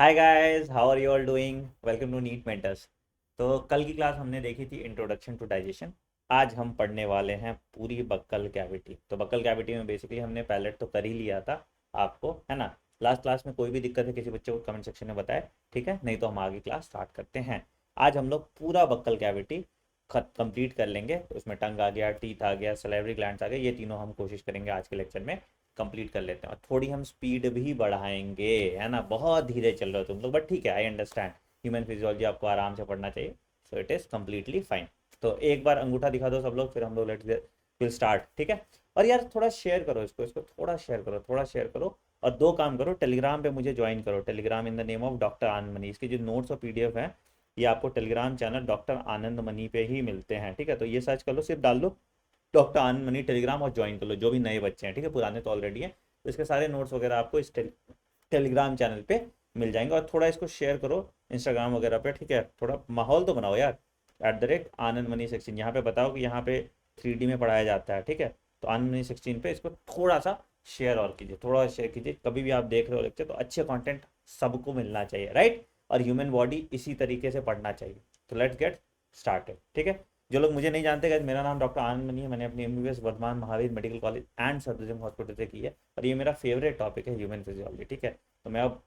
Hi guys, how are you all doing? Welcome to NEET mentors. तो कल की class हमने देखी थी इंट्रोडक्शन टू डाइजेशन। आज हम पढ़ने वाले हैं पूरी बक्कल कैविटी। तो बक्कल कैविटी में बेसिकली हमने पैलेट तो कर ही लिया था, आपको है ना। लास्ट क्लास में कोई भी दिक्कत है किसी बच्चे को कमेंट सेक्शन में बताए, ठीक है? नहीं तो हम आगे क्लास स्टार्ट करते हैं। आज हम लोग पूरा बक्कल कैविटी कंप्लीट कर लेंगे। तो उसमें टंग आ गया, टीथ आ गया, सलाइवरी ग्लैंड्स आ गए, ये तीनों हम कोशिश करेंगे आज के लेक्चर में कंप्लीट कर लेते हैं। और थोड़ी हम स्पीड भी बढ़ाएंगे, है ना। बहुत धीरे चल रहे हो तुम लोग, बट ठीक है, आई अंडरस्टैंड। ह्यूमन फिजियोलॉजी आपको आराम से पढ़ना चाहिए, so it is completely fine. तो एक बार अंगूठा दिखा दो सब लोग, फिर हम लोग लेट विल स्टार्ट, ठीक है। और यार थोड़ा शेयर करो इसको, थोड़ा शेयर करो, थोड़ा शेयर करो। और दो काम करो, टेलीग्राम पे मुझे ज्वाइन करो, Telegram in the name of doctor Anand money. इसके जो नोट्स और पीडीएफ हैं ये आपको टेलीग्राम चैनल डॉक्टर आनंद मनी पे ही मिलते हैं, ठीक है। तो ये सर्च कर लो, सिर्फ डाल दो डॉक्टर आनंद मनी टेलीग्राम और ज्वाइन कर लो, जो भी नए बच्चे हैं, ठीक है। पुराने तो ऑलरेडी हैं। तो इसके सारे नोट्स वगैरह आपको इस टेलीग्राम चैनल पे मिल जाएंगे। और थोड़ा इसको शेयर करो इंस्टाग्राम वगैरह पे, ठीक है। थोड़ा माहौल तो बनाओ यार। @आनंद मनी 16 यहाँ पे बताओ कि यहाँ पे 3D में पढ़ाया जाता है, ठीक है। तो आनंद मनी 16 पे इसको थोड़ा सा शेयर और कीजिए, थोड़ा शेयर कीजिए। कभी भी आप देख रहे हो लेक्चर तो अच्छे कंटेंट सबको मिलना चाहिए, राइट। और ह्यूमन बॉडी इसी तरीके से पढ़ना चाहिए। तो लेट्स गेट स्टार्टेड, ठीक है। जो लोग मुझे नहीं जानते गाइस, मेरा नाम डॉक्टर आनंद मनी है। मैंने अपनी MBBS Vardhman Mahavir medical college and Safdarjung hospital से की है। और ये मेरा फेवरेट टॉपिक है ह्यूमन फिजियोलॉजी, ठीक है। तो मैं अब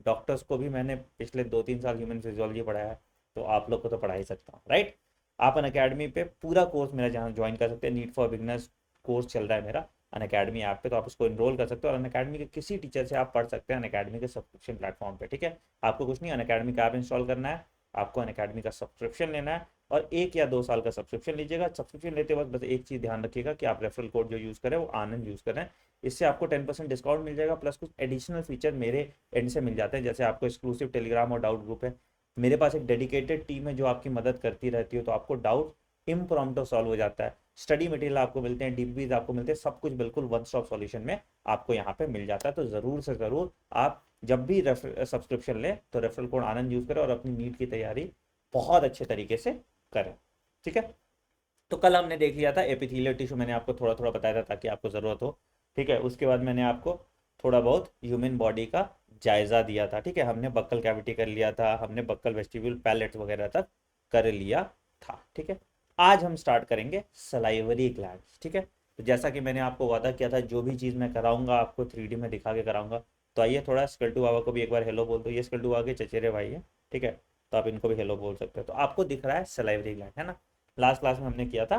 डॉक्टर्स को भी मैंने पिछले 2-3 साल ह्यूमन फिजियोलॉजी पढ़ाया है, तो आप लोग को तो पढ़ा ही सकता हूँ, राइट। आप अन अकेडमी पे पूरा कोर्स मेरा जहाँ ज्वाइन कर सकते हैं। नीट फॉर बिगनर्स कोर्स चल रहा है मेरा अन अकेडमी ऐप पे, तो आप उसको इनरोल कर सकते हो। और अन अकेडमी के किसी टीचर से आप पढ़ सकते हैं अन अकेडमी के सब्सक्रिप्शन प्लेटफॉर्म पे, ठीक है। आपको कुछ नहीं, अन अकेडमी का ऐप इंस्टॉल करना है, आपको अन अकेडमी का सब्सक्रिप्शन लेना है। और 1 या 2 साल का सब्सक्रिप्शन लीजिएगा। सब्सक्रिप्शन लेते वक्त बस एक चीज़ ध्यान रखिएगा कि आप रेफरल कोड जो यूज़ करें वो आनंद यूज़ करें। इससे आपको 10% डिस्काउंट मिल जाएगा, प्लस कुछ एडिशनल फीचर मेरे एंड से मिल जाते हैं। जैसे आपको एक्सक्लूसिव टेलीग्राम और डाउट ग्रुप है, मेरे पास एक डेडिकेटेड टीम है जो आपकी मदद करती रहती है, तो आपको डाउट इम्प्रॉम्प्टो सॉल्व हो जाता है। स्टडी मटेरियल आपको मिलते हैं, डीपीज आपको मिलते हैं, सब कुछ बिल्कुल वन स्टॉप सॉल्यूशन में आपको यहाँ पे मिल जाता है। तो ज़रूर से ज़रूर आप जब भी सब्सक्रिप्शन लें तो रेफरल कोड आनंद यूज़ करें और अपनी नीट की तैयारी बहुत अच्छे तरीके से करें, ठीक है। तो कल हमने देख लिया था एपिथेलियल टिश्यू, मैंने आपको थोड़ा थोड़ा बताया था ताकि आपको ज़रूरत हो, ठीक है। उसके बाद मैंने आपको थोड़ा बहुत ह्यूमन बॉडी का जायज़ा दिया था, ठीक है। हमने बक्कल कैविटी कर लिया था, हमने बक्कल वेस्टिब्यूल पैलेट वगैरह तक कर लिया था, ठीक है। आज हम स्टार्ट करेंगे सलाइवरी ग्लैंड्स, ठीक है। तो जैसा कि मैंने आपको वादा किया था, जो भी चीज़ मैं कराऊंगा आपको 3D में दिखा के कराऊंगा। तो आइए थोड़ा स्केल्टू बाबा को भी एक बार हेलो बोल दो। ये स्केल्टू बाबा के चचेरे भाई है, ठीक है। तो आप इनको भी हेलो बोल सकते हो। तो आपको दिख रहा है सलाइवरी ग्लैंड, है ना। लास्ट क्लास में हमने किया था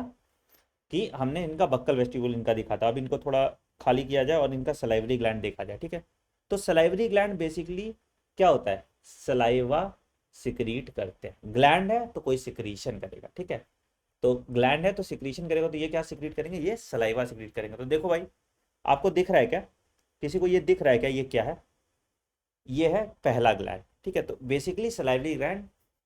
कि हमने इनका बक्कल वेस्टिब्यूल इनका दिखा था। अब इनको थोड़ा खाली किया जाए और इनका सलाइवरी ग्लैंड देखा जाए, ठीक है। तो सलाइवरी ग्लैंड बेसिकली क्या होता है? सलाइवा सिक्रीट करते हैं। ग्लैंड है तो कोई सिक्रीशन करेगा, ठीक है। तो ग्लैंड है तो सिक्रीशन करेगा, तो ये क्या सिक्रीट करेंगे? ये सलाइवा सिक्रीट करेंगे। तो देखो भाई, आपको दिख रहा है क्या? किसी को ये दिख रहा है क्या? ये क्या है? ये है पहला ग्लैंड, ठीक है। तो बेसिकली सलाइवरी ग्लैंड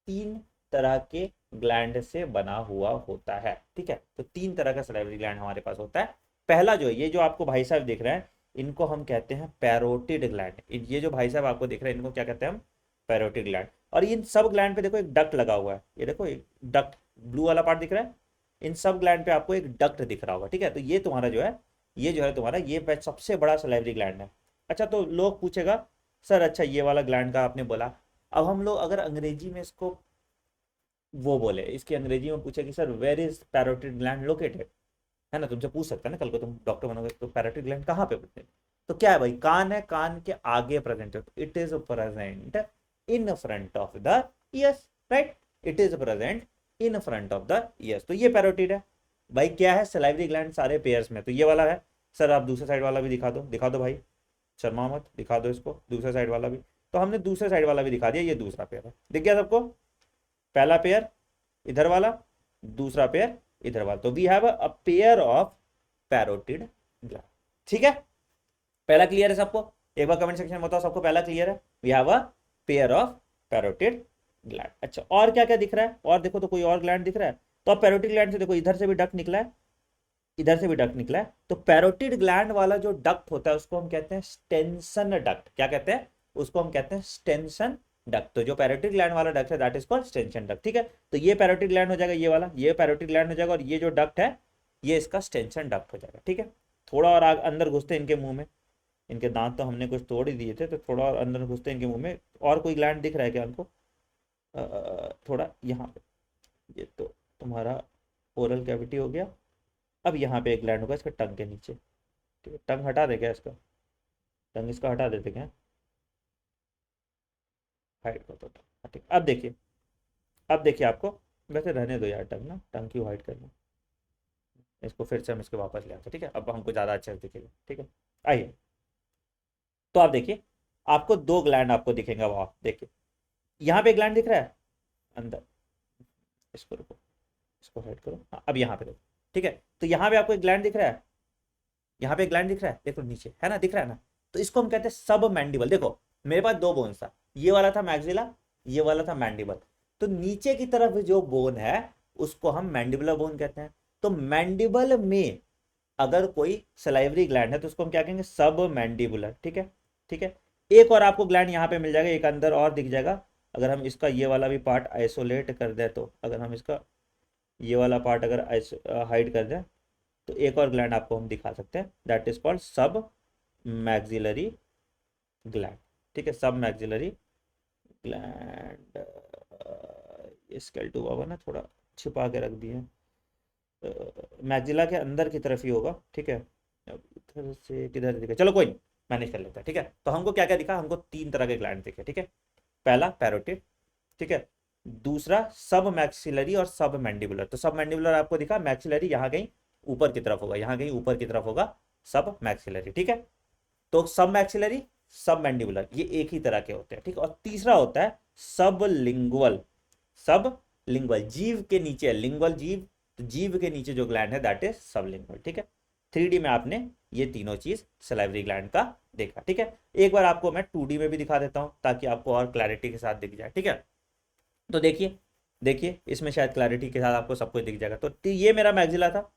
3 तरह के ग्लैंड से बना हुआ होता है, ठीक है। तो 3 तरह का सलाइवरी ग्लैंड हमारे पास होता है। पहला जो है, ये जो आपको भाई साहब दिख रहे हैं, इनको हम कहते हैं पैरोटिड ग्लैंड। ये जो भाई साहब आपको दिख रहे हैं, इनको क्या कहते हैं हम? Parotid gland. और इन सब ग्लैंड पे देखो एक डक्ट लगा हुआ है, ये देखो एक डक्ट, ब्लू वाला पार्ट दिख रहा है। इन सब ग्लैंड पे आपको एक डक्ट दिख रहा होगा, ठीक है। तो ये तुम्हारा जो है, ये जो है तुम्हारा, ये सबसे बड़ा सलाइवरी ग्लैंड है। अच्छा, तो लोग पूछेगा सर, अच्छा ये वाला ग्लैंड का आपने बोला, अब हम लोग अगर अंग्रेजी में इसको वो बोले, इसकी अंग्रेजी में पूछे कि sir where is parotid gland located, है ना। तुमसे पूछ सकता है ना, कल को तुम डॉक्टर बनोगे तो पैरोटिड ग्लैंड कहाँ पे बनते हैं? तो क्या है भाई, कान है, कान के आगे प्रेजेंट है, it is present in front of the years, right. It is present in front of the years. तो ये पैरोटिड है भाई। क्या है? सलाइवरी ग्लैंड सारे पेयर्स में। तो ये वाला है। सर आप दूसरे साइड वाला भी दिखा दो, दिखा दो भाई, शर्मा मत, दिखा दो इसको दूसरे साइड वाला भी। तो हमने दूसरे साइड वाला भी दिखा दिया, ये दूसरा पेयर है, दिख गया सबको? पहला पेयर इधर वाला, दूसरा पेयर इधर वाला। तो we have a pair of parotid gland, ठीक है। पहला क्लियर है सबको? एक बार कमेंट सेक्शन में बताओ सबको पहला क्लियर है? We have a pair of parotid gland. अच्छा, और क्या क्या दिख रहा है? और देखो तो कोई और ग्लैंड दिख रहा है? तो अब पैरोटिड ग्लैंड से देखो, इधर से भी डक्ट निकला है, इधर से भी डक्ट निकला है। तो पैरोटिड ग्लैंड वाला जो डक्ट होता है उसको हम कहते हैं स्टेंसन डक्ट। क्या कहते हैं? उसको हम कहते हैं स्टेंसन डक्ट। तो जो पैरोटिड ग्लैंड वाला डक्ट है दैट इज कॉल्ड स्टेंशन डक्ट, ठीक है। तो ये पैरोटिड ग्लैंड हो जाएगा, ये वाला, ये पैरोटिड ग्लैंड हो जाएगा, और ये जो डक्ट है ये इसका स्टेंशन डक्ट हो जाएगा, ठीक है। थोड़ा और अंदर घुसते हैं इनके मुंह में। इनके दांत तो हमने कुछ तोड़ ही दिए थे, तो थोड़ा और अंदर घुसते हैं इनके मुंह में। और कोई ग्लैंड दिख रहा है क्या हमको? थोड़ा यहाँ पे, ये तो तुम्हारा ओरल कैविटी हो गया। अब यहाँ पे एक ग्लैंड होगा इसका टंग के नीचे। ठीक है, टंग हटा दे क्या इसका? टंग इसका हटा देते क्या? हाइड कर दो टंग। ठीक, अब देखिए, अब देखिए आपको, वैसे रहने दो यार टंग ना, टंग क्यों हाइड करना। इसको फिर से हम इसके वापस ले आते हैं, ठीक है, अब हमको ज़्यादा अच्छा दिखेगा। ठीक है, आइए। तो आप देखिए, आपको दो ग्लैंड आपको दिखेंगे। वाह, देखिए यहाँ पे ग्लैंड दिख रहा है अंदर। इसको रुको, इसको हाइड करो। हाँ, अब यहाँ पे देखो। ठीक है, तो यहाँ पे आपको एक ग्लैंड दिख रहा है, यहाँ पे एक ग्लैंड दिख रहा है, देखो नीचे है ना, दिख रहा है ना। तो इसको हम कहते हैं सब मैंडिबल। देखो मेरे पास दो बोन्स था, ये वाला था मैक्सिला, ये वाला था मैंडिबल। तो नीचे की तरफ जो बोन है उसको हम मैंडिबुलर बोन कहते हैं। तो मैंडिबल में अगर कोई सलाइवरी ग्लैंड है तो उसको हम क्या कहेंगे? सब मैंडिबुलर। ठीक है, ठीक है। एक और आपको ग्लैंड यहाँ पे मिल जाएगा, एक अंदर और दिख जाएगा। अगर हम इसका ये वाला भी पार्ट आइसोलेट कर दें, तो अगर हम इसका ये वाला पार्ट अगर हाइड कर दें, तो एक और ग्लैंड आपको हम दिखा सकते हैं, दैट इज कॉल्ड सब मैक्सिलरी ग्लैंड। ठीक है, सब मैक्सिलरी ग्लैंड। ये स्केल2 बाबा ना थोड़ा छिपा के रख दिए, मैक्सिला के अंदर की तरफ ही होगा। ठीक है, अब इधर से किधर दिखा, चलो कोई नहीं, मैनेज कर लेता है। ठीक है, तो हमको क्या क्या दिखा? हमको तीन तरह के ग्लैंड दिखे। ठीक है, पहला पैरोटिड, ठीक है, दूसरा सब मैक्सिलरी और सब मैंडिबुलर। तो सब मैंडिबुलर आपको दिखा, मैक्सिलरी यहाँ कहीं ऊपर की तरफ होगा, यहाँ कहीं ऊपर की तरफ होगा सब मैक्सिलरी। ठीक है, तो सब मैक्सिलरी, सब मैंडिबुलर, ये एक ही तरह के होते हैं। ठीक है, और तीसरा होता है सब लिंगुअल। सब लिंगुअल, जीव के नीचे, लिंगुअल जीव, तो जीव के नीचे जो ग्लैंड है दैट इज सब लिंगुअल। ठीक है, 3D में आपने ये तीनों चीज सलाइवरी ग्लैंड का देखा। ठीक है, एक बार आपको मैं 2D में भी दिखा देता हूं ताकि आपको और क्लैरिटी के साथ दिख जाए। ठीक है, तो देखिए, देखिए इसमें शायद क्लैरिटी के साथ आपको सब कुछ दिख जाएगा। तो ये मेरा मैक्सिला था,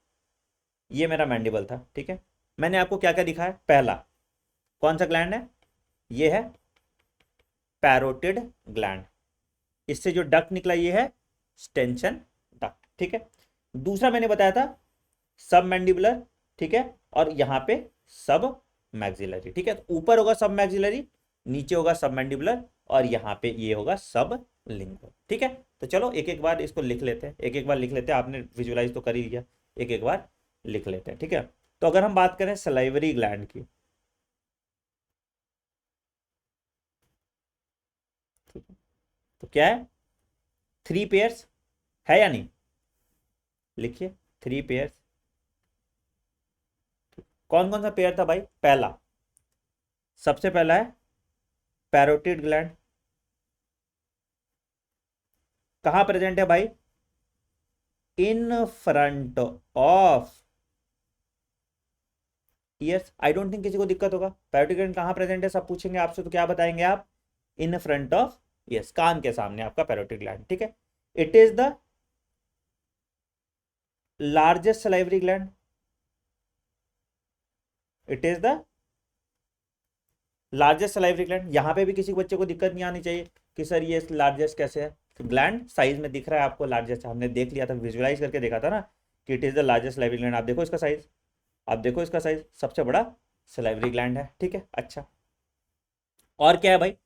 ये मेरा मैंडिबल था। ठीक है, मैंने आपको क्या क्या दिखाया? पहला कौन सा ग्लैंड है? ये है पैरोटिड ग्लैंड, इससे जो डक्ट निकला ये है स्टेंशन डक्ट। ठीक है, दूसरा मैंने बताया था सब मैंडिबुलर। ठीक है, और यहां पे सब मैक्सिलरी। ठीक है, तो ऊपर होगा सब मैक्सिलरी, नीचे होगा सब मैंडिबुलर, और यहां पे ये होगा सब लिंगुअल। ठीक है, तो चलो एक एक बार इसको लिख लेते हैं, एक एक बार लिख लेते हैं। आपने विजुलाइज तो कर ही लिया, एक एक बार लिख लेते हैं। ठीक है, तो अगर हम बात करें सलाइवरी ग्लैंड की, तो क्या है? 3 पेयर्स है या नहीं? लिखिए 3 पेयर्स। कौन कौन सा पेयर था भाई? पहला, सबसे पहला है पैरोटिड ग्लैंड। कहां प्रेजेंट है भाई? In front of years. I don't think किसी को दिक्कत होगा। पैरोटिड ग्लैंड कहां प्रेजेंट है, सब पूछेंगे आपसे तो क्या बताएंगे आप? इन फ्रंट ऑफ ईयर्स, कान के सामने आपका पैरोटिड ग्लैंड। ठीक है, it is the largest salivary gland, it is the largest salivary gland. यहां पे भी किसी बच्चे को दिक्कत नहीं आनी चाहिए कि सर ये लार्जेस्ट कैसे है। तो ग्लैंड साइज में दिख रहा है आपको लार्जेस्ट, हमने देख लिया था, विजुलाइज करके देखा था ना कि it is the largest salivary gland. आप देखो इसका साइज, आप देखो इसका साइज, सबसे बड़ा सलाइवरी ग्लैंड है। ठीक है, अच्छा, और क्या है भाई?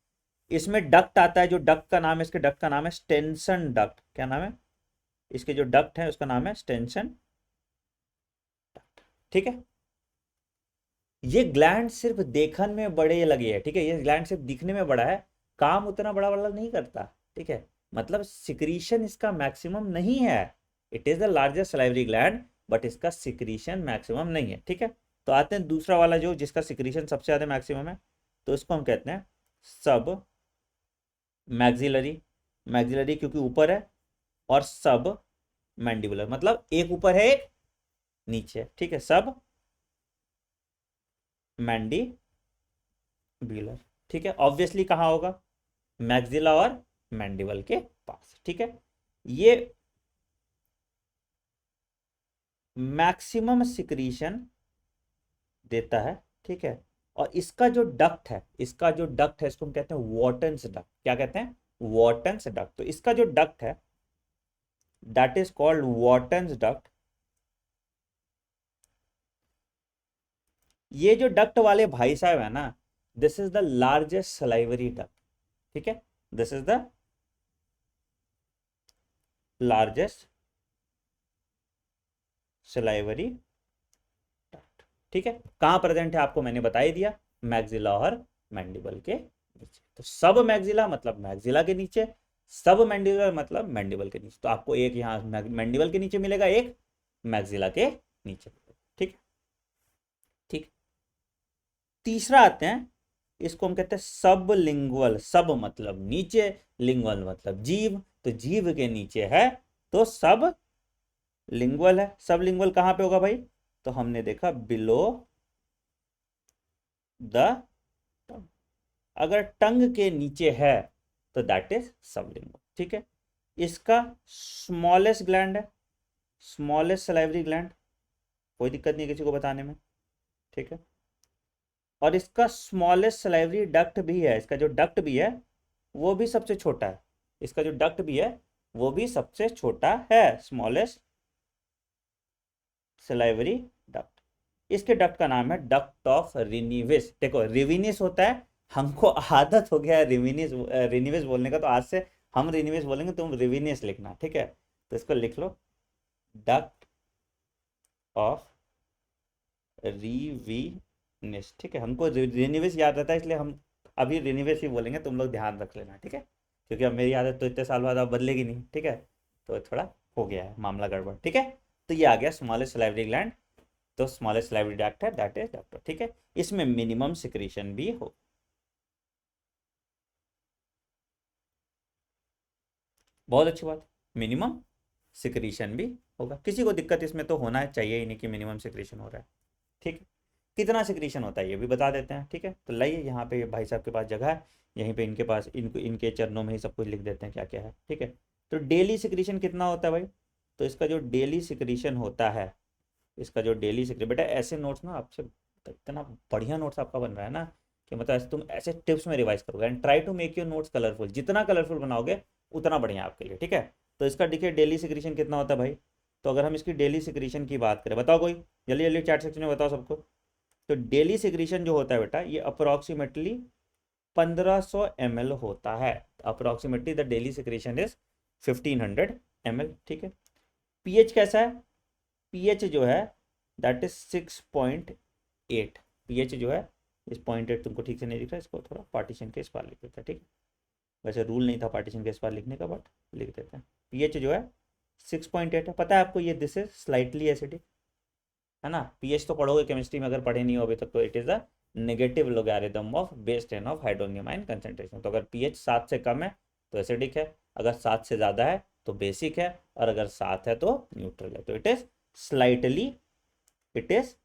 इसमें डक्ट आता है, जो डक्ट का नाम है, इसके डक्ट का नाम है स्टेंसन डक्ट। क्या नाम है? इसके जो डक्ट है उसका नाम है स्टेंसन। ठीक है, ये ग्लैंड सिर्फ देखने में बड़े लगे हैं। ठीक है, ये ग्लैंड सिर्फ दिखने में बड़ा है, काम उतना बड़ा बड़ा नहीं करता। ठीक है, मतलब सिक्रीशन इसका मैक्सिमम नहीं है। It is the largest salivary gland, but इसका सिक्रीशन मैक्सिमम नहीं है। ठीक है, तो आते हैं दूसरा वाला जो जिसका सिक्रीशन सबसे ज्यादा मैक्सिमम है, तो इसको हम कहते हैं सब मैक्सिलरी। मैक्सिलरी क्योंकि ऊपर है, और सब मैंडिबुलर मतलब एक ऊपर है एक नीचे है। ठीक है, सब मैंडिबुलर। ठीक है, ऑब्वियसली कहाँ होगा? मैक्सिला और मैंडिबल के पास। ठीक है, ये मैक्सिमम सिक्रीशन देता है। ठीक है, और इसका जो डक्ट है, इसका जो डक्ट है इसको हम कहते हैं वॉटन्स डक्ट। क्या कहते हैं? वॉटन्स डक्ट। तो इसका जो डक्ट है दैट इज कॉल्ड वॉटन्स डक्ट। ये जो डक्ट वाले भाई साहब है ना, this is the largest salivary duct, ठीक है, this is the largest salivary duct, ठीक है। कहां प्रेजेंट है आपको मैंने बता ही दिया, मैक्सिला और मैंडिबल के नीचे। तो सब मैक्सिला मतलब मैक्सिला के नीचे, सब मैंडिबल मतलब मैंडिबल के नीचे। तो आपको एक यहाँ मैंडिबल के नीचे मिलेगा, एक मैक्सिला के नीचे, ठीक है, ठीक। तीसरा आते हैं, इसको हम कहते हैं सब लिंगुअल, सब मतलब नीचे, लिंगुअल मतलब जीव, तो जीव के नीचे है तो सब लिंगुअल है। सब लिंगुअल कहां पे होगा भाई, तो हमने देखा बिलो द टंग, अगर टंग के नीचे है तो दैट इज सबलिंगुअल, ठीक है। इसका स्मॉलेस्ट ग्लैंड है, स्मॉलेस्ट सलाइवरी ग्लैंड, कोई दिक्कत नहीं किसी को बताने में, ठीक है। और इसका स्मॉलेस्ट सलाइवरी डक्ट भी है, इसका जो डक्ट भी है वो भी सबसे छोटा है, इसका जो डक्ट भी है वो भी सबसे छोटा है, स्मॉलेस्ट सलाइवरी डक्ट। इसके डक्ट का नाम है डक्ट ऑफ रिनिविस। देखो रिविनिस होता है, हमको आदत हो गया है रिविनिस रिनिविस बोलने का, तो आज से हम रिनिविस बोलेंगे, तुम रिविनिस लिखना, ठीक है। तो इसको लिख लो, डक्ट ऑफ रिविनिस, ठीक है। हमको रिनिविस याद रहता है इसलिए हम अभी रिनिविस ही बोलेंगे, तुम लोग ध्यान रख लेना, ठीक है, क्योंकि अब मेरी आदत तो इतने साल बाद अब बदलेगी नहीं, ठीक है। तो थोड़ा हो गया है मामला गड़बड़, ठीक है। तो ये आ गया स्मॉलेस्ट सलाइवरी ग्लैंड, तो स्मॉलेस्ट सलाइवरी डक्ट है दैट इज डक्ट, ठीक है। इसमें मिनिमम सिक्रीशन भी हो, बहुत अच्छी बात, मिनिमम सिक्रीशन भी होगा। किसी को दिक्कत इसमें तो होना है चाहिए ही नहीं कि मिनिमम सिक्रीशन हो रहा है, ठीक है। कितना सिक्रीशन होता है ये भी बता देते हैं, ठीक है। तो लाइए यहाँ पे भाई साहब के पास जगह है, यहीं पे इनके पास इनके चरणों में ही सब कुछ लिख देते हैं क्या क्या है, ठीक है। तो डेली सिक्रीशन कितना होता है भाई, तो इसका जो डेली सिक्रीशन होता है, इसका जो डेली सिक्रीशन, बेटा ऐसे नोट्स ना आपसे, इतना बढ़िया नोट्स आपका बन रहा है ना कि मतलब ऐसे तुम ऐसे टिप्स में रिवाइज करोगे, and try to make your notes colourful, जितना कलरफुल बनाओगे उतना बढ़िया आपके लिए, ठीक है। तो इसका देखिए डेली सिक्रीशन कितना होता है भाई, तो अगर हम इसकी डेली सिक्रीशन की बात करें, बताओ कोई, जल्दी जल्दी चैट सेक्शन में बताओ सबको। तो डेली सिक्रीशन जो होता है बेटा, ये अप्रोक्सीमेटली 1500 ml होता है, approximately the daily secretion is 1500 ml, ठीक है। पीएच कैसा है, पीएच जो है दैट इज 6.8, पीएच जो है इस 0.8 तुमको ठीक से नहीं दिख रहा, इसको थोड़ा पार्टीशन के इस पार लिख देते हैं, ठीक है। वैसे रूल नहीं था पार्टीशन के इस पार लिखने का, बट लिख देते हैं। पीएच जो है 6.8 है, पता है आपको ये दिस इज स्लाइटली एसिडिक, है ना। पीएच तो पढ़ोगे केमिस्ट्री में, अगर पढ़े नहीं हो अभी तक, तो it is the negative logarithm of base 10 of hydronium ion concentration. तो अगर पीएच 7 से कम है तो एसिडिक है, अगर 7 से ज़्यादा है तो बेसिक है, और अगर 7 है तो न्यूट्रल है। तो it is slightly, it is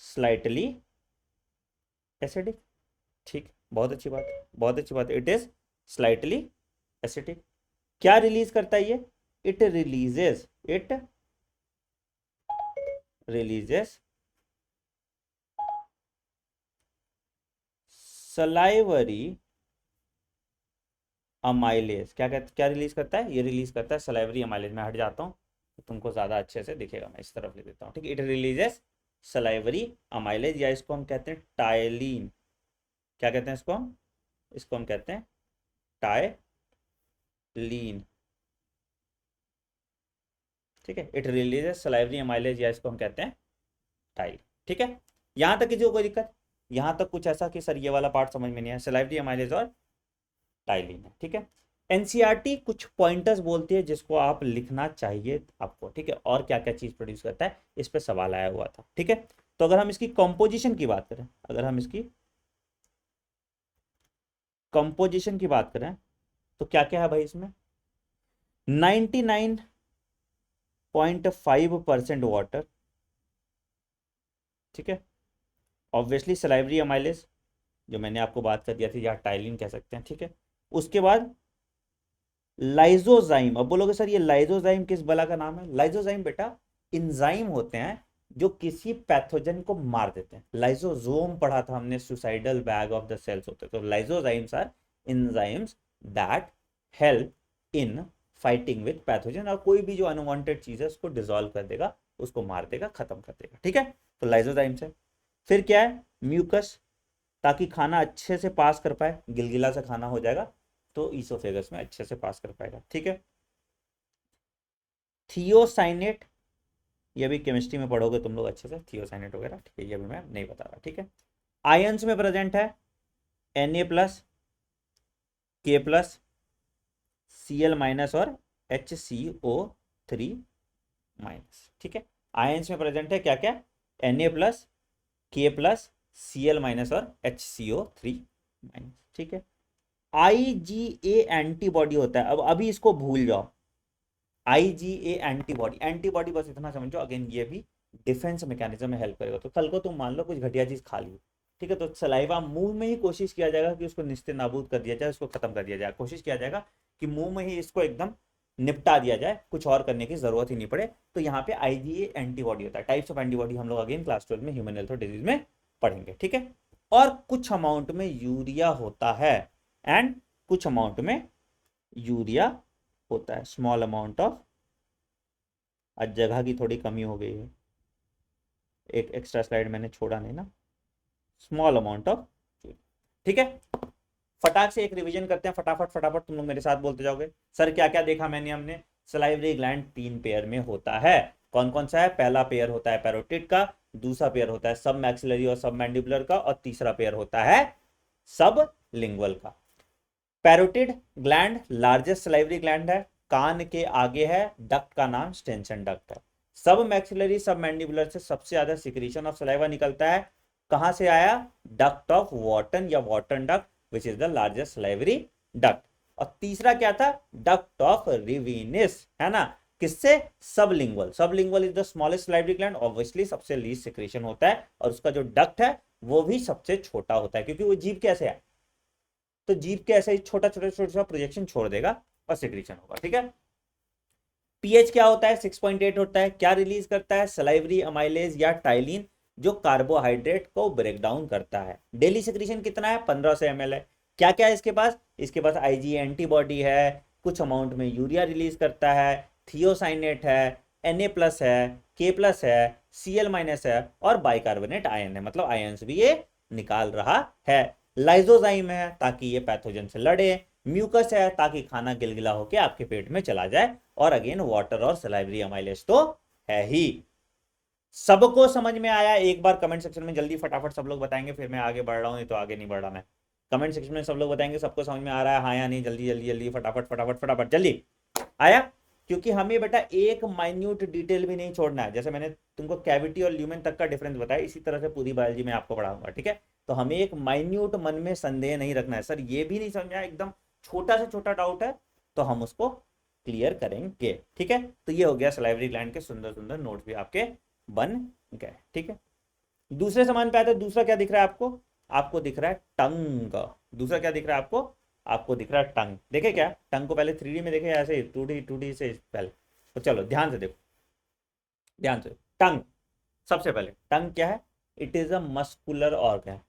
slightly acidic, ठीक, बहुत अच्छी बात, बहुत अच्छी बात, इट इज स्लाइटली एसिडिक। क्या रिलीज करता है ये, it releases, it releases salivary amylase. क्या रिलीज करता है, ये रिलीज करता है सलाइवरी अमाइलेज। मैं हट जाता हूँ तो तुमको ज्यादा अच्छे से दिखेगा, मैं इस तरफ लिख देता हूँ, ठीक है। इट रिलीजेस सलाइवरी अमाइलेज, या इसको हम कहते हैं टाइलिन, क्या कहते हैं इसको हम कहते हैं टाइलीन, ठीक है। इट रिलीजेस सलाइवरी अमाइलेज, या इसको हम कहते हैं टाइल, ठीक है। यहां तक किसी को कोई दिक्कत, यहां तक कुछ ऐसा कि सर ये वाला पार्ट समझ में नहीं है, सलाइवरी अमाइलेज और टाइलिन है, ठीक है। एनसीईआरटी कुछ पॉइंटर्स बोलती है जिसको आप लिखना चाहिए आपको, ठीक है, और क्या क्या चीज प्रोड्यूस करता है, इस पे सवाल आया हुआ था, ठीक है। तो अगर हम इसकी कंपोजिशन की बात करें, अगर हम इसकी कंपोजिशन की बात करें तो क्या क्या है भाई इसमें, 99.5% वाटर, ठीक है। ऑब्वियसली सलाइवरी अमाइलेज जो मैंने आपको बात कर दिया थी, या टाइलिन कह सकते हैं, ठीक है। उसके बाद लाइजोजाइम, अब बोलोगे सर ये लाइजोजाइम किस बला का नाम है, लाइजोजाइम बेटा इंजाइम होते हैं जो किसी पैथोजन को मार देते हैं। लाइजोसोम पढ़ा था हमने, suicidal bag of the cells होते हैं। तो lysozymes are enzymes that help in fighting with pathogen, और कोई भी जो अनवांटेड चीज है उसको डिसॉल्व कर देगा, उसको मार देगा, खत्म कर देगा, ठीक है। तो लाइजोजाइम्स है। फिर क्या है, म्यूकस, ताकि खाना अच्छे से पास कर पाए, गिलगिला सा खाना हो जाएगा तो ईसोफेगस में अच्छे से पास कर पाएगा, ठीक है। थियोसाइनेट, ये भी केमिस्ट्री में पढ़ोगे तुम लोग अच्छे से, थियोसाइनेट वगैरह, ठीक है, ये भी मैं नहीं बता रहा, ठीक है। आयंस में प्रेजेंट है Na+, K+, Cl- और HCO3-, ठीक है। आयंस में प्रेजेंट है क्या क्या, Na+, K+, Cl- और HCO3-, ठीक है। IgA एंटीबॉडी होता है, अब अभी इसको भूल जाओ। IgA एंटीबॉडी, एंटीबॉडी बस इतना समझो, अगेन ये भी डिफेंस मैकेनिज्म में हेल्प करेगा। तो कल को तुम मान लो कुछ घटिया चीज खा ली, ठीक है, तो सलाइवा मुंह में ही कोशिश किया जाएगा कि उसको निस्ते नाबूद कर दिया जाए, उसको खत्म कर दिया जाए, कोशिश किया जाएगा कि मुंह में ही इसको एकदम निपटा दिया जाए, कुछ और करने की जरूरत ही नहीं पड़े। तो यहाँ पे IgA एंटीबॉडी होता है। टाइप्स ऑफ एंटीबॉडी हम लोग अगेन क्लास 12 में ह्यूमन हेल्थ और डिजीज में पढ़ेंगे, ठीक है। और कुछ अमाउंट में यूरिया होता है, एंड कुछ अमाउंट में यूरिया होता है, स्मॉल अमाउंट ऑफ, आज जगह की थोड़ी कमी हो गई है, एक एक्स्ट्रा स्लाइड मैंने छोड़ा नहीं ना, स्मॉल अमाउंट ऑफ, ठीक है। फटाक से एक रिवीजन करते हैं, फटाफट फटाफट तुम लोग मेरे साथ बोलते जाओगे। सर क्या क्या देखा मैंने, हमने सलाइवरी ग्लैंड 3 पेयर में होता है। कौन कौन सा है, पहला पेयर होता है पैरोटिड का, दूसरा पेयर होता है सब मैक्सिलरी और सब मैंडिबुलर का, और तीसरा पेयर होता है सब लिंगुअल का। Parotid gland largest salivary gland है, कान के आगे है, डक्ट का नाम स्टेंसन डक्ट है। सब मैक्सिलरी सब मैंडिबुलर से सबसे ज्यादा सिक्रीशन ऑफ सलाइवा निकलता है, कहां से आया, डक्ट ऑफ वॉटन या Wharton duct, which is the largest salivary duct. और तीसरा क्या था, डक्ट ऑफ रिविनिस, है ना, किससे, sublingual. Sublingual is the smallest salivary gland, obviously सबसे लीस्ट सिक्रीशन होता है, और उसका जो डक्ट है वो भी सबसे छोटा होता है, क्योंकि वो जीभ कैसे है, तो जीभ के ऐसे ही छोटा छोटा छोटा छोटा प्रोजेक्शन छोड़ देगा और सिक्रीशन होगा, ठीक है। पीएच क्या होता है, 6.8 होता है, क्या रिलीज करता है, सलाइवरी अमाइलेज या टाइलिन, जो कार्बोहाइड्रेट को ब्रेक डाउन करता है। डेली सिक्रीशन कितना है, 1500 ml है। क्या क्या है इसके पास, इसके पास IgA एंटीबॉडी है, कुछ अमाउंट में यूरिया रिलीज करता है, थियोसाइनेट है, Na+ है, K+ है, Cl- है, और बाइकार्बोनेट आयन है, मतलब आयंस भी ये निकाल रहा है। लाइजोजाइम है ताकि ये पैथोजन से लड़े, म्यूकस है ताकि खाना गिलगिला होकर आपके पेट में चला जाए, और अगेन वाटर और सलाइवरी अमाइलेज तो है ही। सबको समझ में आया, एक बार कमेंट सेक्शन में जल्दी फटाफट सब लोग बताएंगे, फिर मैं आगे बढ़ रहा हूं, नहीं तो आगे नहीं बढ़ रहा मैं। कमेंट सेक्शन में सब लोग बताएंगे सबको समझ में आ रहा है, हाँ या नहीं, जल्दी जल्दी जल्दी फटाफट फटाफट फटाफट जल्दी आया। क्योंकि हमें बेटा एक माइन्यूट डिटेल भी नहीं छोड़ना है, जैसे मैंने तुमको कैविटी और ल्यूमेन तक का डिफरेंस बताया, इसी तरह से पूरी बायोलॉजी में आपको पढ़ाऊंगा, ठीक है। तो हमें एक माइन्यूट मन में संदेह नहीं रखना है, सर ये भी नहीं समझ में आया, एकदम छोटा से छोटा डाउट है तो हम उसको क्लियर करेंगे, ठीक है। तो ये हो गया सलाइवरी ग्लैंड के सुंदर सुंदर नोट भी आपके बन गए, ठीक है। दूसरे सामान पे आते हैं, दूसरा क्या दिख रहा है आपको, आपको दिख रहा है टंग। दूसरा क्या दिख रहा है आपको, आपको दिख रहा है टंग। देखे क्या, टंग को पहले 3D में देखे, ऐसे 2D से पहले, तो चलो ध्यान से देखो, ध्यान से। टंग, सबसे पहले टंग क्या है, it is a muscular organ,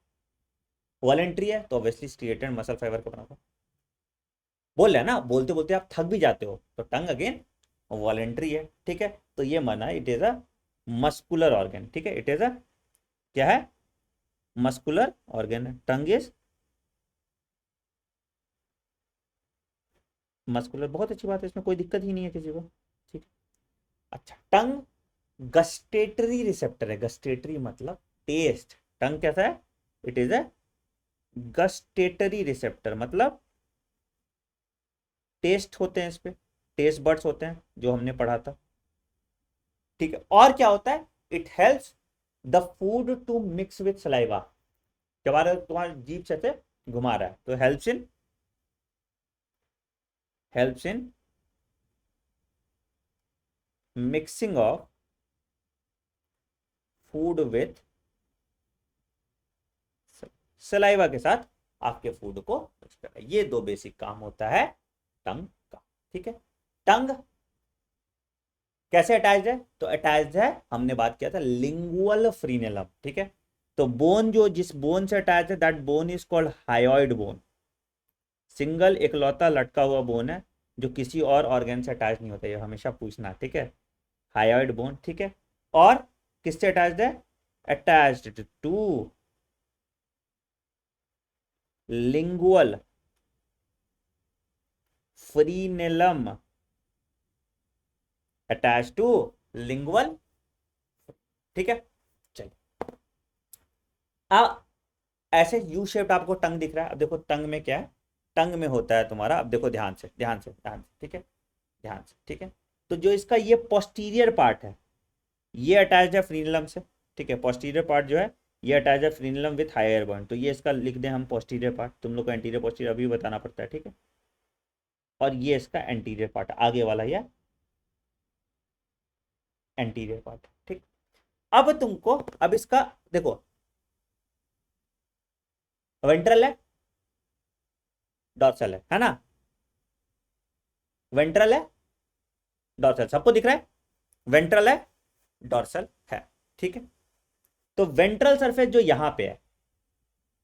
voluntary है तो ऑब्वियसली स्ट्रिएटेड मसल फाइबर का बना हुआ। बोल रहे हैं ना, बोलते बोलते आप थक भी जाते हो, तो टंग अगेन वॉलेंट्री है, ठीक है। तो ये माना it is a muscular organ, ठीक है, इट इज अ, क्या है, मस्कुलर ऑर्गन है, टंग इज मस्कुलर, बहुत अच्छी बात है, इसमें कोई दिक्कत ही नहीं है किसी को, ठीक है। अच्छा, टंग गस्टेटरी रिसेप्टर है, गस्टेटरी मतलब टेस्ट, टंग कैसा है, it is a gustatory receptor, मतलब टेस्ट होते हैं इस पे, टेस्ट बड्स होते हैं जो हमने पढ़ा था, ठीक है। और क्या होता है, it helps the food to mix with saliva, तुम्हारा जीभ से घुमा रहा है, तो helps in mixing of food with saliva के साथ आपके फूड को मिक्स करना, ये दो बेसिक काम होता है टंग का, ठीक है। टंग कैसे अटैच्ड है, तो अटैच्ड है, हमने बात किया था लिंगुअल फ्रीनेलम, ठीक है। तो बोन जो जिस बोन से अटैच है, that bone is called hyoid bone, single इकलौता लटका हुआ बोन है जो किसी और ऑर्गन से अटैच नहीं होता, ये हमेशा पूछना, ठीक है, हायोइड बोन, ठीक है। और किससे अटैच्ड है, attached to lingual frenulum, attached to lingual, ठीक है। चलिए अब ऐसे यू शेप्ड आपको टंग दिख रहा है। अब देखो टंग में क्या है, टंग में होता है तुम्हारा, अब देखो ध्यान से ध्यान से ध्यान से, ठीक है, ध्यान से, ठीक है। तो जो इसका ये पोस्टीरियर पार्ट है ये अटैच है फ्रीनलम से, ठीक है। पोस्टीरियर पार्ट जो है ये अटैच है फ्रीनलम विथ हायर बॉन्ड, तो ये इसका लिख दें हम पोस्टीरियर पार्ट, तुम लोग को एंटीरियर पोस्टीरियर अभी बताना पड़ता है, ठीक है। और ये इसका एंटीरियर पार्ट आगे वाला, ये एंटीरियर पार्ट, ठीक। अब तुमको अब इसका देखो, वेंट्रल है, डॉर्सल है ना, वेंट्रल है, डॉर्सल, सबको दिख रहा है, वेंट्रल है, डॉर्सल है, ठीक है। तो वेंट्रल सरफेस जो यहां पे है,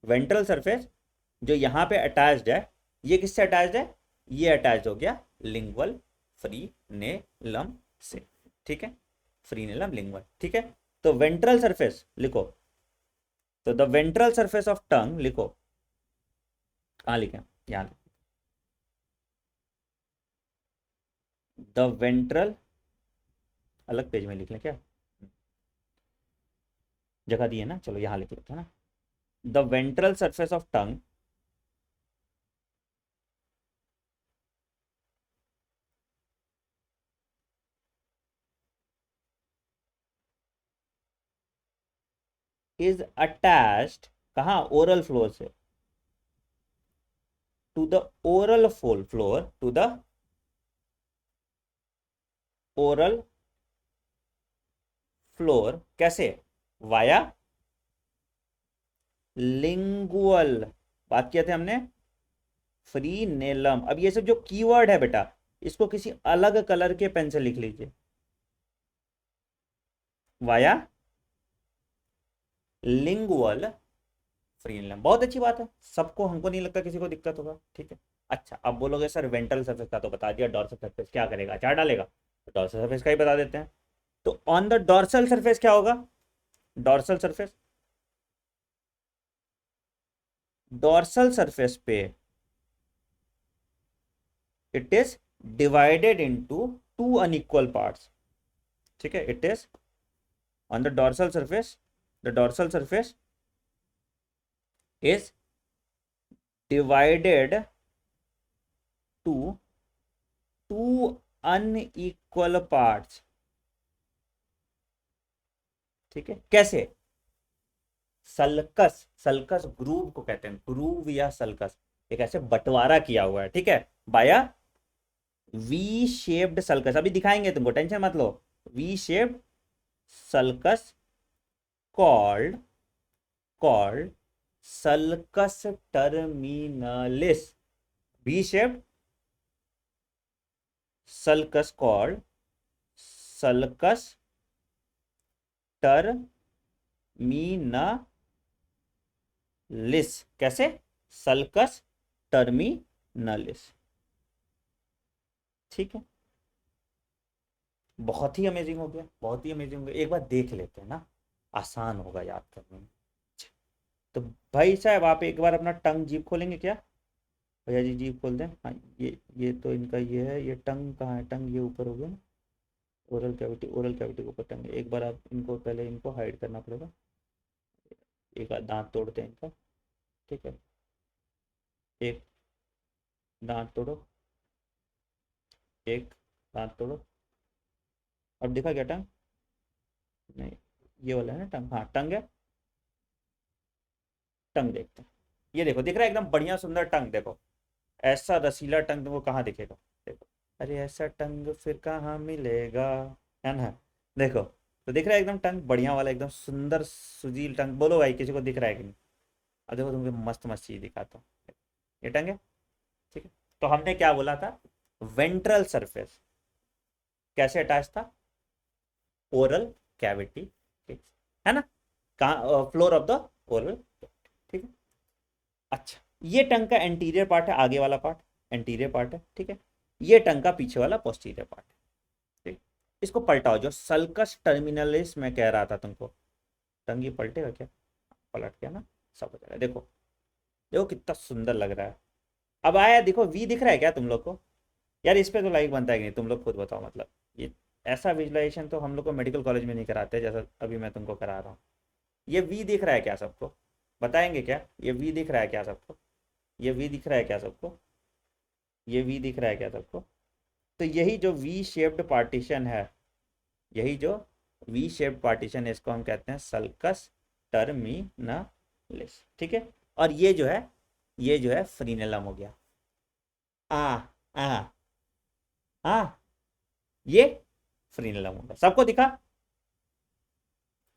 वेंट्रल सरफेस जो यहां पे अटैच्ड है, ये किससे अटैच्ड है, ये अटैच हो गया लिंगुअल फ्रीनेलम से, ठीक है, फ्रीनेलम लिंगुअल, ठीक है। तो वेंट्रल सरफेस लिखो, तो द वेंट्रल सरफेस ऑफ टंग लिखो, कहां लिखें, यहां, द वेंट्रल, अलग पेज में लिख लें क्या, जगह दी है ना, चलो यहां लिख लेते हैं ना, the ventral surface of tongue is attached, कहा, ओरल फ्लोर से, to the oral floor, to the oral floor, कैसे, वाया लिंगुअल, बात किया थे हमने, फ्रीनेलम। अब ये सब जो कीवर्ड है बेटा, इसको किसी अलग कलर के पेन से लिख लीजिए, वाया लिंगुअल फ्रीनेलम, बहुत अच्छी बात है, सबको, हमको नहीं लगता किसी को दिक्कत होगा, ठीक है। अच्छा अब बोलोगे सर वेंट्रल सरफेस का तो बता दिया, डॉर्सल सरफेस क्या करेगा, चार डालेगा, तो डॉर्सल सरफेस का ही बता देते हैं। तो ऑन द डॉर्सल सरफेस क्या होगा, डॉर्सल सरफेस, डॉर्सल सरफेस पे it is divided into two unequal parts, ठीक है। It is on the dorsal surface, the dorsal surface is divided to two unequal parts, ठीक है, कैसे, सल्कस, सल्कस ग्रूव को कहते हैं, ग्रूव या सल्कस, एक ऐसे बंटवारा किया हुआ है, ठीक है, बाया वी शेप्ड सल्कस, अभी दिखाएंगे तुमको, टेंशन मत लो, V shaped sulcus called called sulcus terminalis, V shaped sulcus called sulcus terminalis, कैसे, सल्कस टर्मिनलिस, ठीक है। बहुत ही अमेजिंग हो गया, बहुत ही अमेजिंग हो गया, एक बार देख लेते हैं ना, आसान होगा याद करने में। तो भाई साहब आप एक बार अपना टंग जीभ खोलेंगे क्या, भैया जी जीभ खोल दें, हाँ ये तो इनका ये है, ये टंग कहाँ है, टंग ये ऊपर हो गया ना, ओरल कैविटी के ऊपर टंग है, एक बार आप इनको पहले इनको हाइड करना पड़ेगा, एक दांत तोड़ते हैं इनका, ठीक है, एक दांत तोड़ो, एक दांत तोड़ो, अब दिखा क्या टंग, नहीं ये वाला है ना टंग, हाँ टंग है, टंग देखते हैं, ये देखो दिख रहा है एकदम बढ़िया सुंदर टंग, देखो ऐसा रसीला टंग तुमको कहाँ दिखेगा, देखो, अरे ऐसा टंग फिर कहाँ मिलेगा, है ना, देखो, तो दिख रहा है एकदम टंग बढ़िया वाला, एकदम सुंदर सुजील टंग, बोलो भाई किसी को दिख रहा है कि नहीं, अब देखो तुमको मस्त मस्त चीज दिखाता हूँ, ये टंग है, ठीक है। तो हमने क्या बोला था, वेंट्रल सरफेस कैसे अटैच था, ओरल कैविटी, ठीक है ना, कहाँ, फ्लोर ऑफ द ओरल, ठीक है। अच्छा ये टंग का एंटीरियर पार्ट है, आगे वाला पार्ट एंटीरियर पार्ट है, ठीक है, ये टंग का पीछे वाला पोस्टीरियर पार्ट है, ठीक। इसको पलटाओ, जो सल्कस टर्मिनलिस मैं कह रहा था तुमको, टंग ही पलटेगा क्या? पलट गया ना, सब हो जाएगा। देखो देखो कितना सुंदर लग रहा है। अब आया, देखो वी दिख रहा है क्या तुम लोग को? यार इस पे तो लाइक बनता है कि नहीं, तुम लोग खुद बताओ। मतलब ये ऐसा विजुलाइजेशन तो हम लोग को मेडिकल कॉलेज में नहीं कराते जैसा अभी मैं तुमको करा रहा हूँ। ये वी दिख रहा है क्या सबको? बताएंगे क्या? ये वी दिख रहा है क्या सबको? ये वी दिख रहा है क्या सबको? ये वी दिख रहा है क्या सबको? तो यही जो वी शेप्ड पार्टीशन है, यही जो वी शेप्ड पार्टीशन है, इसको हम कहते हैं सल्कस टर्मिनलिस। ठीक है। और ये जो है फ्रीनेलम हो गया। आ आ आ ये फ्रीनेलम होगा। सबको दिखा?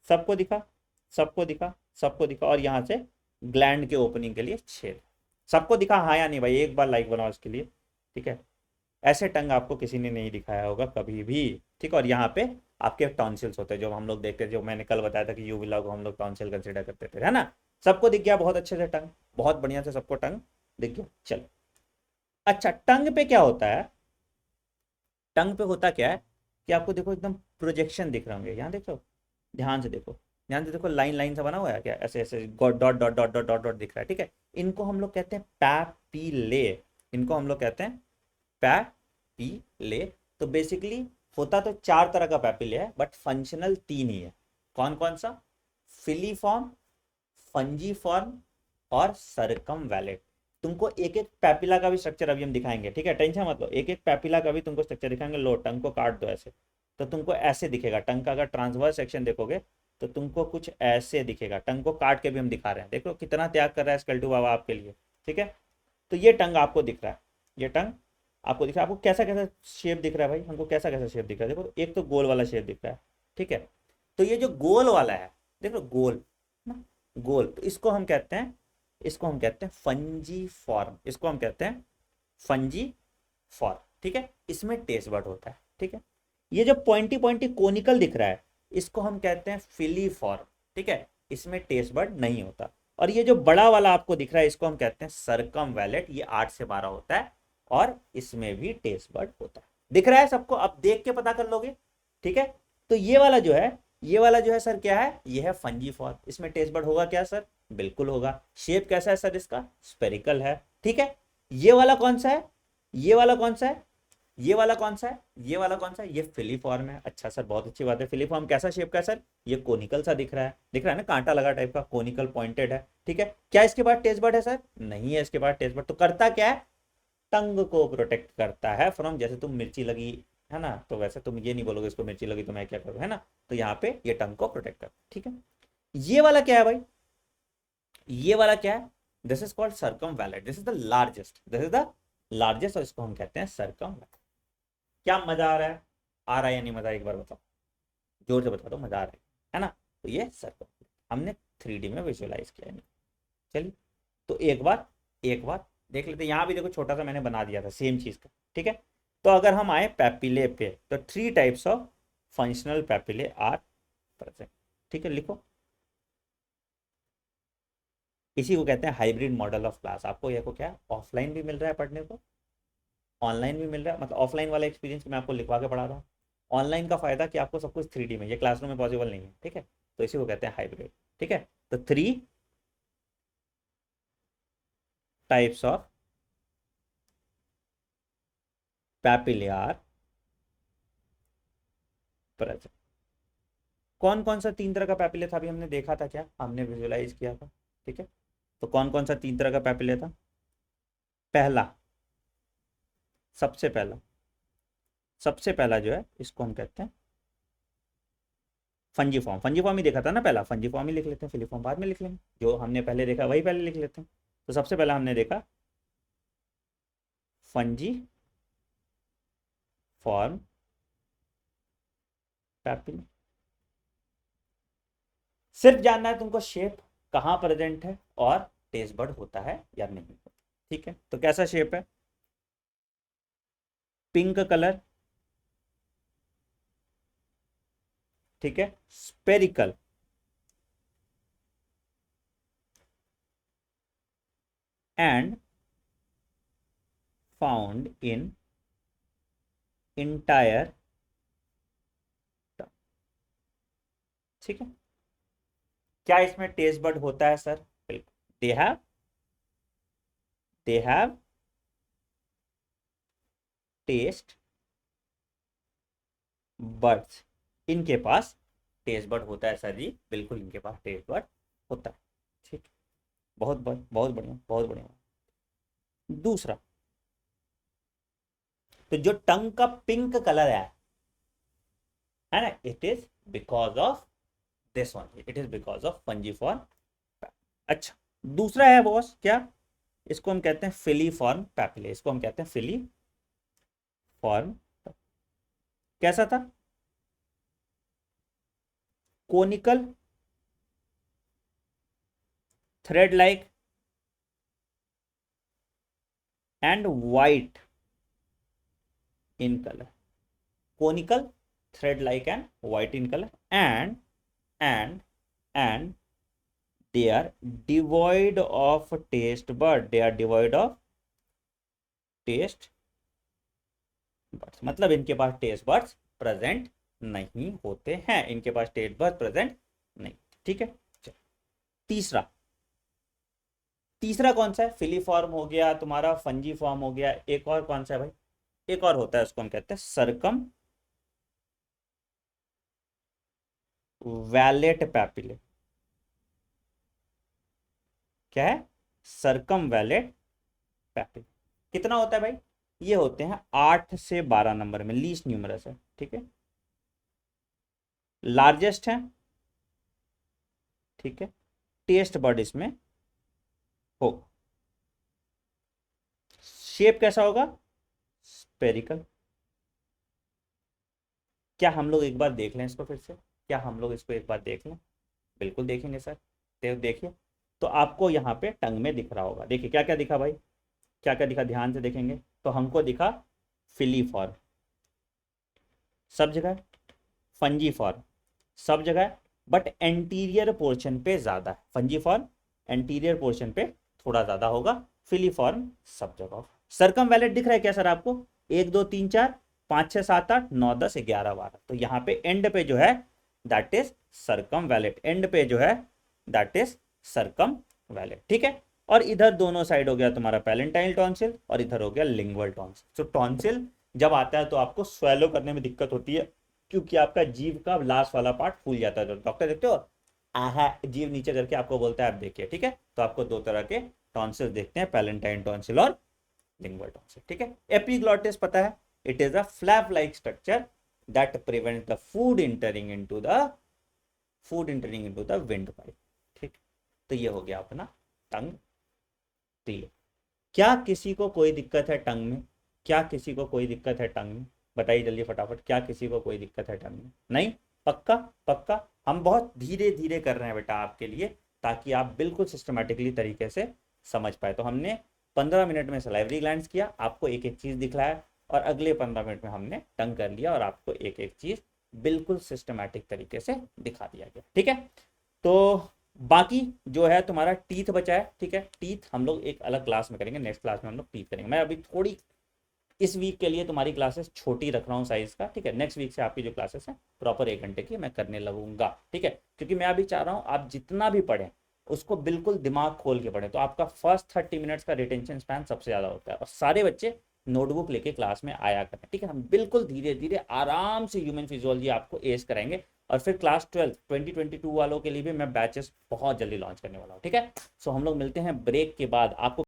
सबको दिखा? सबको दिखा? सबको दिखा? और यहाँ से ग्लैंड के ओपनिंग के लिए छेद। सबको दिखा हाँ या नहीं भाई? एक बार लाइक बनाओ इसके लिए। ठीक है। ऐसे टंग आपको किसी ने नहीं दिखाया होगा कभी भी। ठीक है। और यहाँ पे आपके टॉन्सिल्स होते हैं जो हम लोग देखते थे, जो मैंने कल बताया था कि यूविला को हम लोग टॉन्सिल कंसिडर करते थे, है ना? सबको दिख गया बहुत अच्छे से टंग, बहुत बढ़िया से सबको टंग दिख गया। चलो, अच्छा टंग पे क्या होता है? टंग पे होता क्या है कि आपको देखो एकदम प्रोजेक्शन दिख रहे होंगे। यहाँ देखो, ध्यान से देखो, ध्यान से देखो, लाइन लाइन सा बना हुआ है क्या? ऐसे ऐसे dot dot dot dot dot dot दिख रहा है। ठीक है। इनको हम लोग कहते हैं पैपिले। इनको हम लोग कहते हैं पैपिले। तो बेसिकली होता तो चार तरह का पैपिले है, बट फंक्शनल तीन ही है। कौन कौन सा? फिलीफॉर्म, फंजीफॉर्म और सरकम। तुमको एक एक पैपिला का भी स्ट्रक्चर अभी हम दिखाएंगे। ठीक है, टेंशन मत लो, एक एक पैपिला का भी तुमको स्ट्रक्चर दिखाएंगे। लो, टंग को काट दो ऐसे, तो तुमको ऐसे दिखेगा। टंग का अगर ट्रांसवर्स सेक्शन देखोगे तो तुमको कुछ ऐसे दिखेगा। टंग को काट के भी हम दिखा रहे हैं, देखो कितना त्याग कर रहा है स्केलेटो बाबा आपके लिए। ठीक है। तो ये टंग आपको दिख रहा है, ये टंग आपको दिख रहा है। आपको कैसा कैसा शेप दिख रहा है भाई? हमको कैसा कैसा शेप दिख रहा है? देखो, एक तो गोल वाला शेप दिख रहा है। ठीक है। तो ये जो गोल वाला है, देखो गोल ना, गोल, तो इसको हम कहते हैं, इसको हम कहते हैं फंजी फॉर्म। इसको हम कहते हैं फंजी फॉर्म। ठीक है। इसमें टेस्ट बर्ड होता है। ठीक है। ये जो पॉइंटी पॉइंटी कोनिकल दिख रहा है, इसको हम कहते हैं फिलीफॉर्म। ठीक है। इसमें टेस्ट बर्ड नहीं होता। और ये जो बड़ा वाला आपको दिख रहा है, इसको हम कहते हैं सरकम वैलेट। ये 8 से 12 होता है और इसमें भी टेस्ट बर्ड होता है। दिख रहा है सबको? अब देख के पता कर लोगे। ठीक है। तो ये वाला जो है, ये वाला जो है सर क्या है? ये है फंजी फॉर्म। इसमें टेस्ट बर्ड होगा क्या सर? बिल्कुल होगा। शेप कैसा है सर इसका? स्पेरिकल है। ठीक है। ये वाला कौन सा है? ये वाला कौन सा है? ये वाला कौन सा है? ये वाला कौन सा है? ये फिलीफॉर्म है। अच्छा सर, बहुत अच्छी बात है। फिलीफॉर्म कैसा शेप का है सर? ये कोनिकल सा दिख रहा है, दिख रहा है ना, कांटा लगा टाइप का, कोनिकल पॉइंटेड है। ठीक है। क्या इसके बाद टेस्ट बर्ड है सर? नहीं है इसके बाद टेस्ट बर्ड। तो करता क्या है? टंग को प्रोटेक्ट करता है फ्रॉम, जैसे तुम मिर्ची लगी है ना, तो वैसे तुम ये नहीं बोलोगे इसको मिर्ची लगी तो मैं क्या करूँ, है ना? तो यहाँ पे ये टंग को प्रोटेक्ट कर। ठीक है। ये वाला क्या है भाई? ये वाला क्या है? This is called circumvallate. This is the largest, this is the largest, और इसको हम कहते हैं सरकम। क्या मजा आ रहा है? आ रहा है या नहीं मजा? एक बार बताओ, जोर से बता दो, मजा आ रहा है ना? तो ये सरकम हमने 3D में विजुअलाइज किया है। चलिए, तो एक बार देख लेते हैं। यहाँ भी देखो छोटा सा मैंने बना दिया था सेम चीज का। ठीक है। तो अगर हम आए पैपिले पे, तो 3 types of functional papillae are present. ठीक है, लिखो। इसी को कहते हैं हाइब्रिड मॉडल ऑफ क्लास। आपको ये को क्या ऑफलाइन भी मिल रहा है पढ़ने को, ऑनलाइन भी मिल रहा है। मतलब ऑफलाइन वाला एक्सपीरियंस मैं आपको लिखवा के पढ़ा रहा हूँ। ऑनलाइन का फायदा कि आपको सब कुछ 3D में, ये क्लासरूम में पॉसिबल नहीं है। ठीक है। तो इसी को कहते हैं हाइब्रिड। ठीक है। तो 3 types of papillae are present. कौन कौन सा 3 तरह का पैपिले था अभी हमने देखा था क्या? हमने विजुलाइज किया था। ठीक है। तो कौन कौन सा 3 तरह का पैपिले था? पहला, सबसे पहला, सबसे पहला जो है इसको हम कहते हैं फंजी फॉर्म। फंजी फॉर्म ही देखा था ना पहला, फंजी फॉर्म ही लिख लेते हैं, फिलीफॉर्म बाद में लिख लेंगे। जो हमने पहले देखा वही पहले लिख लेते हैं। तो सबसे पहला हमने देखा फंजी फॉर्म पैपिल। सिर्फ जानना है तुमको शेप कहाँ प्रेजेंट है और टेस्ट बर्ड होता है या नहीं। ठीक है। तो कैसा शेप है? Pink colour. ठीक है। Spherical and found in entire. ठीक है। क्या इसमें टेस्ट बड होता है सर? बिल्कुल, दे हैव टेस्ट बड्स, इनके पास टेस्ट बड होता है सर जी, बिल्कुल इनके पास टेस्ट बड होता है। ठीक, बहुत बढ़िया, बहुत बढ़िया। दूसरा, तो जो टंग का पिंक कलर है ना, it is because of this one, it is because of fungiform. अच्छा, दूसरा है बॉस क्या, इसको हम कहते हैं फिलीफॉर्म पैपिले, इसको हम कहते हैं फिलीफॉर्म। कैसा था? Conical thread like and white in colour, conical thread like and white in color, and they are devoid of taste bud, they are devoid of taste buds, मतलब इनके पास टेस्ट बड्स प्रेजेंट नहीं होते हैं, इनके पास taste buds present नहीं। ठीक है, तीसरा, तीसरा कौन सा है? फिलीफॉर्म हो गया तुम्हारा, फंजी फॉर्म हो गया, एक और कौन सा है भाई? एक और होता है, उसको हम कहते हैं सरकम वैलेट पैपिले। क्या है? सरकम वैलेट पैपिले। कितना होता है भाई? ये होते हैं 8 से 12 नंबर में, लीस्ट न्यूमरस है। ठीक है, लार्जेस्ट है। ठीक है, टेस्ट बर्ड इसमें हो, शेप कैसा होगा? स्पेरिकल। क्या हम लोग एक बार देख लें इसको फिर से? क्या हम लोग इसको एक बार देख लें? बिल्कुल देखेंगे सर, देखिए। तो आपको यहाँ पे टंग में दिख रहा होगा, देखिए क्या क्या दिखा भाई, क्या क्या दिखा, ध्यान से देखेंगे तो हमको दिखा फिलीफॉर्म सब जगह, फंजीफॉर्म सब जगह, बट एंटीरियर पोर्शन पे ज्यादा है। फंजीफॉर्म एंटीरियर पोर्शन पे थोड़ा ज्यादा होगा, फिलीफॉर्म सब जगह। सरकम वैलेट दिख रहा है क्या सर आपको? 1 2 3 4 5 6 7 8 9 10 11 12, तो यहाँ पे एंड पे जो है दैट इज सरकम वैलेट, एंड पे जो है दैट इज सरकम वैलेट। ठीक है, और इधर दोनों साइड हो गया तुम्हारा पैलेंटाइन टॉन्सिल और इधर हो गया लिंगुअल टॉन्सिल। तो टॉन्सिल जब आता है तो आपको स्वेलो करने में दिक्कत होती है, क्योंकि आपका जीभ का लास्ट वाला पार्ट फूल जाता है। तो डॉक्टर देखते हो आहा जीभ नीचे करके आपको बोलता है आप देखिए। ठीक है, तो आपको दो तरह के टॉन्सिल देखते हैं, पैलेंटाइन टॉन्सिल और लिंगुअल टॉन्सिल। ठीक है, एपिग्लॉटिस पता है, it is a flap like structure that prevent the food entering into the windpipe. ठीक, तो ये हो गया अपना टंग क्लियर। क्या किसी को कोई दिक्कत है टंग में? क्या किसी को कोई दिक्कत है टंग में? बताइए जल्दी फटाफट, क्या किसी को कोई दिक्कत है टंग में? नहीं, पक्का पक्का। हम बहुत धीरे धीरे कर रहे हैं बेटा आपके लिए, ताकि आप बिल्कुल सिस्टमेटिकली तरीके से समझ पाए। तो हमने 15 मिनट में सलाइवरी ग्लैंड्स किया, आपको एक एक चीज दिखलाया, और अगले 15 मिनट में हमने टंग कर लिया और आपको एक एक चीज बिल्कुल सिस्टमैटिक तरीके से दिखा दिया गया। ठीक है, तो बाकी जो है तुम्हारा टीथ बचा है। ठीक है, टीथ हम लोग एक अलग क्लास में करेंगे, नेक्स्ट क्लास में हम लोग टीथ करेंगे। मैं अभी थोड़ी इस वीक के लिए तुम्हारी क्लासेस छोटी रख रहा हूँ साइज का। ठीक है, नेक्स्ट वीक से आपकी जो क्लासेस हैं प्रॉपर 1 घंटे की मैं करने लगूंगा। ठीक है, क्योंकि मैं अभी चाह रहा हूँ आप जितना भी पढ़ें उसको बिल्कुल दिमाग खोल के पढ़ें, तो आपका फर्स्ट 30 मिनट्स का रिटेंशन स्पैन सबसे ज़्यादा होता है। और सारे बच्चे नोटबुक लेके क्लास में आया करें। ठीक है, हम बिल्कुल धीरे धीरे आराम से ह्यूमन फिजियोलॉजी आपको एज कराएंगे, और फिर क्लास 12 2022 वालों के लिए भी मैं बैचेस बहुत जल्दी लॉन्च करने वाला हूँ। ठीक है, सो हम लोग मिलते हैं ब्रेक के बाद। आपको